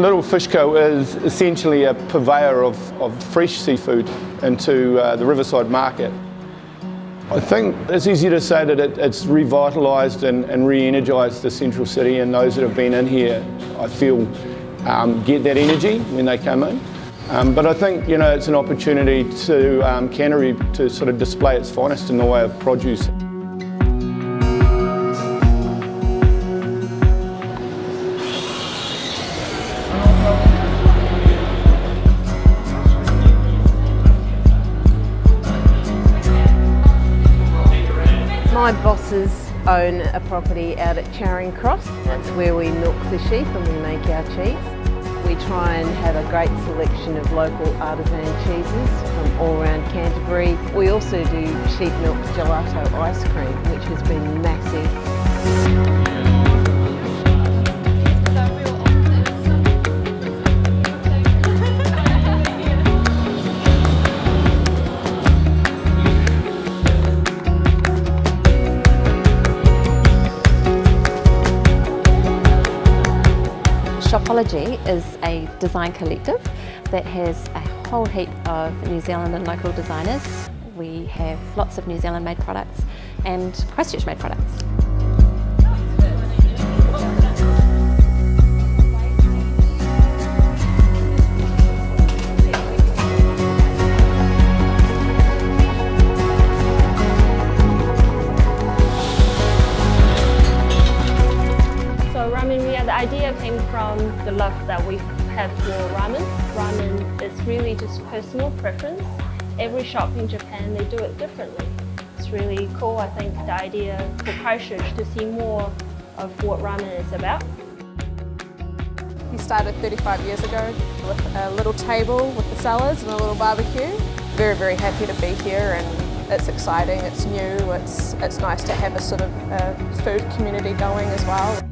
Little Fish Co is essentially a purveyor of fresh seafood into the Riverside Market. I think it's easy to say that it's revitalised and re-energised the central city, and those that have been in here, I feel, get that energy when they come in. But I think, you know, it's an opportunity to Canterbury to sort of display its finest in the way of produce. My bosses own a property out at Charing Cross. That's where we milk the sheep and we make our cheese. We try and have a great selection of local artisan cheeses from all around Canterbury. We also do sheep milk gelato ice cream, which has been massive. Chch is a design collective that has a whole heap of New Zealand and local designers. We have lots of New Zealand made products and Christchurch made products. The idea came from the love that we have for ramen. Ramen is really just personal preference. Every shop in Japan, they do it differently. It's really cool, I think, the idea for Christchurch to see more of what ramen is about. We started 35 years ago with a little table with the salads and a little barbecue. Very, very happy to be here, and it's exciting, it's new, it's nice to have a sort of food community going as well.